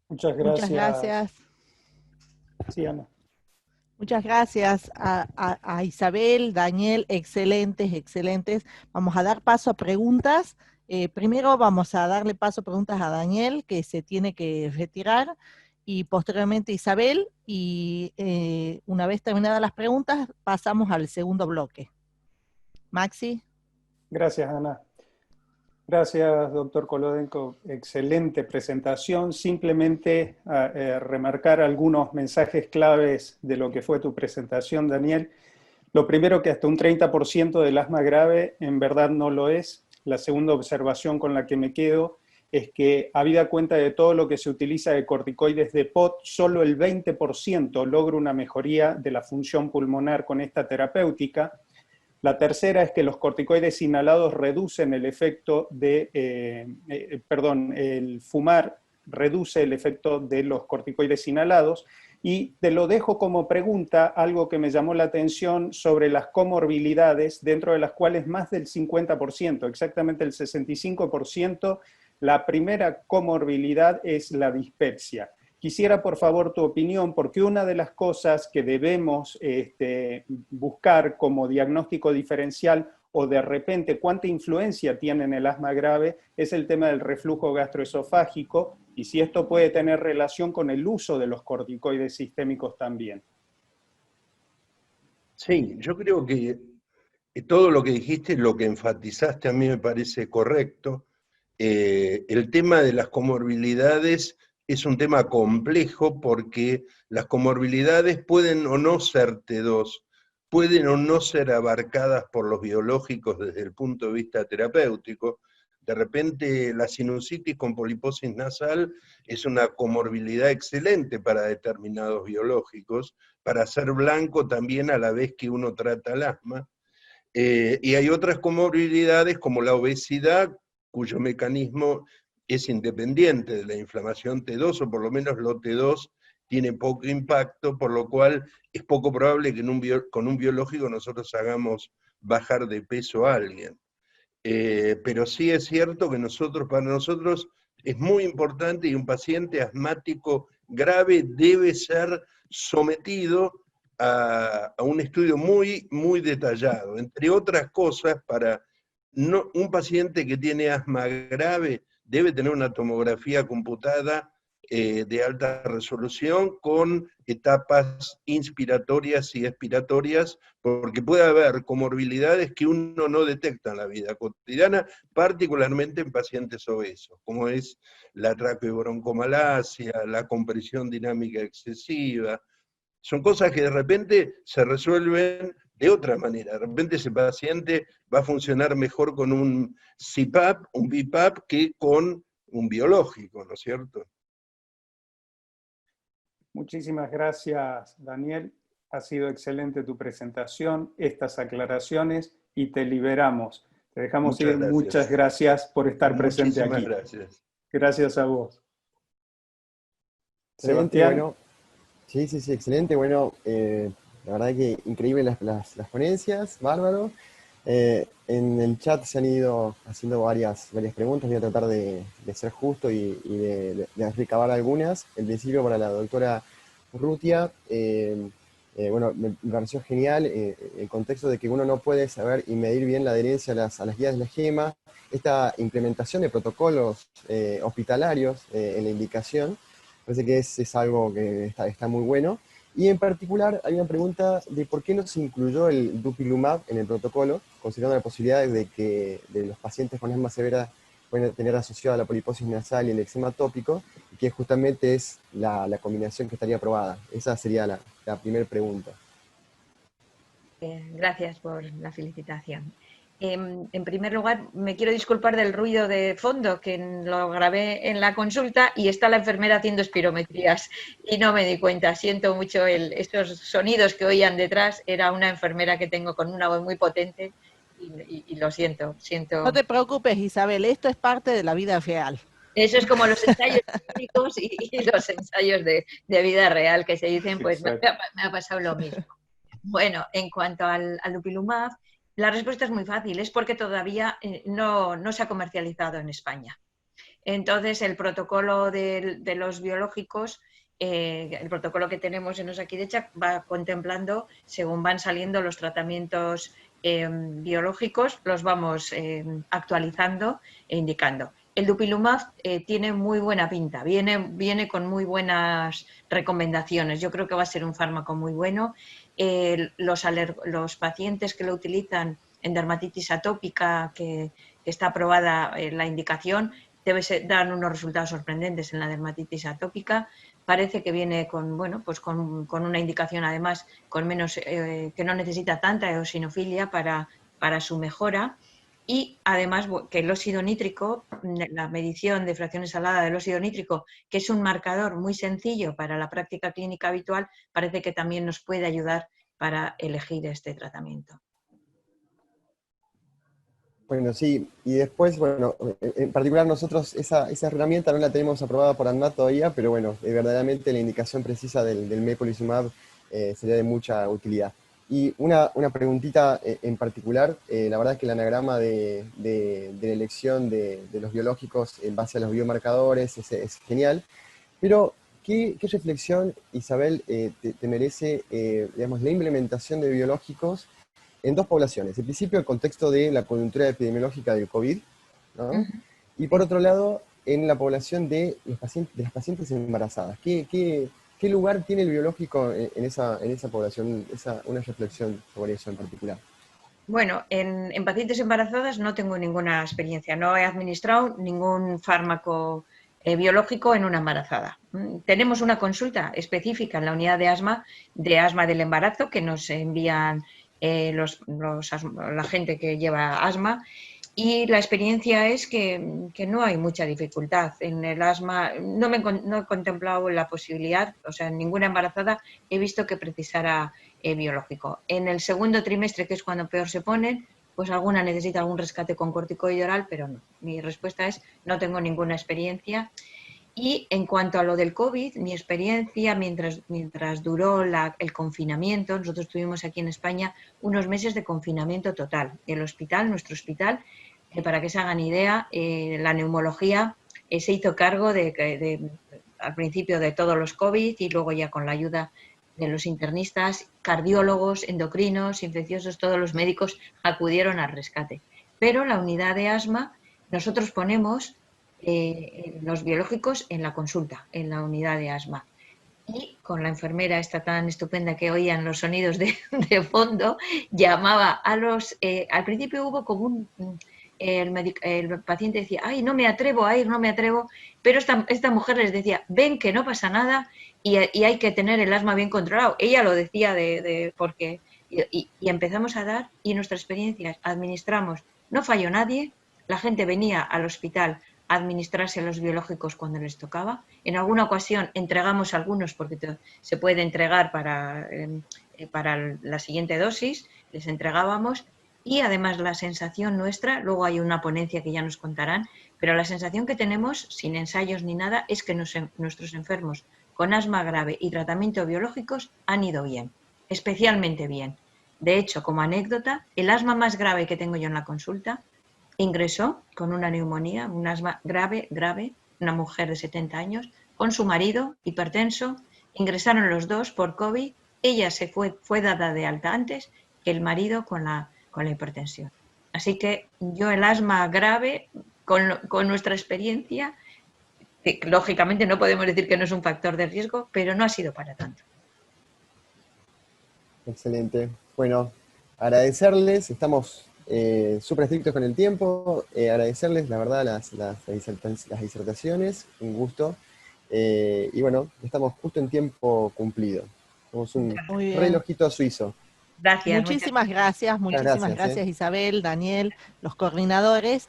Muchas Muchas gracias. gracias. Sí, Ana. Muchas gracias a Isabel, Daniel, excelentes, excelentes. Vamos a dar paso a preguntas. Primero vamos a darle paso a preguntas a Daniel, que se tiene que retirar, y posteriormente Isabel, y una vez terminadas las preguntas, pasamos al segundo bloque. Maxi. Gracias, Ana. Gracias, doctor Kolodenko. Excelente presentación. Simplemente remarcar algunos mensajes claves de lo que fue tu presentación, Daniel. Lo primero, que hasta un 30% del asma grave en verdad no lo es. La segunda observación con la que me quedo es que, habida cuenta de todo lo que se utiliza de corticoides de POT, solo el 20% logra una mejoría de la función pulmonar con esta terapéutica. La tercera es que los corticoides inhalados reducen el efecto de, el fumar reduce el efecto de los corticoides inhalados. Y te lo dejo como pregunta, algo que me llamó la atención sobre las comorbilidades, dentro de las cuales más del 50%, exactamente el 65%, la primera comorbilidad es la dispepsia. Quisiera, por favor, tu opinión, porque una de las cosas que debemos buscar como diagnóstico diferencial, o de repente cuánta influencia tiene en el asma grave, es el tema del reflujo gastroesofágico, y si esto puede tener relación con el uso de los corticoides sistémicos también. Sí, yo creo que todo lo que dijiste, lo que enfatizaste, a mí me parece correcto. El tema de las comorbilidades es un tema complejo porque las comorbilidades pueden o no ser T2, pueden o no ser abarcadas por los biológicos desde el punto de vista terapéutico. De repente la sinusitis con poliposis nasal es una comorbilidad excelente para determinados biológicos, para ser blanco también a la vez que uno trata el asma. Y hay otras comorbilidades como la obesidad, cuyo mecanismo es independiente de la inflamación T2, o por lo menos lo T2 tiene poco impacto, por lo cual es poco probable que con un biológico nosotros hagamos bajar de peso a alguien. Pero sí es cierto que para nosotros es muy importante, y un paciente asmático grave debe ser sometido a un estudio muy, muy detallado. Entre otras cosas, un paciente que tiene asma grave debe tener una tomografía computada de alta resolución con etapas inspiratorias y expiratorias, porque puede haber comorbilidades que uno no detecta en la vida cotidiana, particularmente en pacientes obesos, como es la traqueobroncomalacia, la compresión dinámica excesiva. Son cosas que de repente se resuelven de otra manera. De repente ese paciente va a funcionar mejor con un CPAP, un BiPAP, que con un biológico, ¿no es cierto? Muchísimas gracias, Daniel. Ha sido excelente tu presentación, estas aclaraciones, y te liberamos. Te dejamos Muchas ir. Muchas gracias. gracias por estar presente Muchísimas aquí. gracias. Gracias a vos. Excelente, Sebastián. bueno, sí, excelente, bueno, la verdad que increíble las ponencias, bárbaro. En el chat se han ido haciendo varias preguntas, voy a tratar de ser justo y de recabar algunas. En principio, para la doctora Urrutia, bueno, me pareció genial el contexto de que uno no puede saber y medir bien la adherencia a las guías de la GEMA, esta implementación de protocolos hospitalarios en la indicación. Parece que es algo que está muy bueno. Y en particular hay una pregunta de por qué no se incluyó el dupilumab en el protocolo, considerando la posibilidad de que de los pacientes con asma severa pueden tener asociada la poliposis nasal y el eczema tópico, y que justamente es la combinación que estaría aprobada. Esa sería la primera pregunta. Gracias por la felicitación. En primer lugar, me quiero disculpar del ruido de fondo, que lo grabé en la consulta y está la enfermera haciendo espirometrías y no me di cuenta. Siento mucho estos sonidos que oían detrás. Era una enfermera que tengo con una voz muy potente y lo siento. No te preocupes, Isabel, esto es parte de la vida real. Eso es como los ensayos clínicos y los ensayos de vida real que se dicen, pues me ha pasado lo mismo. Bueno, en cuanto al dupilumab, la respuesta es muy fácil, es porque todavía no se ha comercializado en España. Entonces, el protocolo de los biológicos, el protocolo que tenemos en Osakidetza va contemplando, según van saliendo los tratamientos biológicos, los vamos actualizando e indicando. El Dupilumab tiene muy buena pinta, viene con muy buenas recomendaciones. Yo creo que va a ser un fármaco muy bueno. Los pacientes que lo utilizan en dermatitis atópica, que está aprobada la indicación, dan unos resultados sorprendentes en la dermatitis atópica. Parece que viene con, bueno, pues con una indicación además con menos, que no necesita tanta eosinofilia para su mejora. Y además que el óxido nítrico, la medición de fracción salada del óxido nítrico, que es un marcador muy sencillo para la práctica clínica habitual, parece que también nos puede ayudar para elegir este tratamiento. Bueno, sí, y después, bueno, en particular nosotros esa herramienta no la tenemos aprobada por ANMAT todavía, pero bueno, verdaderamente la indicación precisa del mepolizumab sería de mucha utilidad. Y una preguntita en particular, la verdad es que el anagrama de la elección de los biológicos en base a los biomarcadores es genial, pero ¿qué reflexión, Isabel, te merece, digamos, la implementación de biológicos en dos poblaciones? En principio, el contexto de la coyuntura epidemiológica del COVID, ¿no? Y por otro lado, en la población de las pacientes embarazadas. ¿Qué lugar tiene el biológico en esa población? Una reflexión sobre eso en particular. Bueno, en pacientes embarazadas no tengo ninguna experiencia, no he administrado ningún fármaco biológico en una embarazada. Tenemos una consulta específica en la unidad de asma del embarazo que nos envían la gente que lleva asma, y la experiencia es que no hay mucha dificultad. En el asma no he contemplado la posibilidad, o sea, en ninguna embarazada he visto que precisara biológico. En el segundo trimestre, que es cuando peor se ponen, pues alguna necesita algún rescate con corticoide oral, pero no. Mi respuesta es no tengo ninguna experiencia. Y en cuanto a lo del COVID, mi experiencia mientras duró el confinamiento, nosotros tuvimos aquí en España unos meses de confinamiento total. Nuestro hospital, para que se hagan idea, la neumología se hizo cargo al principio de todos los COVID y luego ya con la ayuda de los internistas, cardiólogos, endocrinos, infecciosos, todos los médicos acudieron al rescate. Pero la unidad de asma, nosotros ponemos los biológicos en la consulta, en la unidad de asma. Y con la enfermera esta tan estupenda que oían los sonidos de fondo, llamaba a los... al principio hubo como el paciente decía, ay, no me atrevo a ir, no me atrevo, pero esta mujer les decía, ven que no pasa nada y hay que tener el asma bien controlado. Ella lo decía porque... Y empezamos a dar, y nuestra experiencia, administramos, no falló nadie, la gente venía al hospital a administrarse los biológicos cuando les tocaba. En alguna ocasión entregamos algunos porque se puede entregar para la siguiente dosis, les entregábamos. Y además la sensación nuestra, luego hay una ponencia que ya nos contarán, pero la sensación que tenemos, sin ensayos ni nada, es que nuestros enfermos con asma grave y tratamiento biológicos han ido bien, especialmente bien. De hecho, como anécdota, el asma más grave que tengo yo en la consulta ingresó con una neumonía, un asma grave, una mujer de 70 años, con su marido hipertenso, ingresaron los dos por COVID, ella fue dada de alta antes que el marido con la hipertensión. Así que yo el asma grave, con nuestra experiencia, que lógicamente no podemos decir que no es un factor de riesgo, pero no ha sido para tanto. Excelente. Bueno, agradecerles, estamos súper estrictos con el tiempo, agradecerles, la verdad, las disertaciones, un gusto. Y bueno, estamos justo en tiempo cumplido. Somos un relojito suizo. Gracias. Muchísimas gracias, Isabel, Daniel, los coordinadores.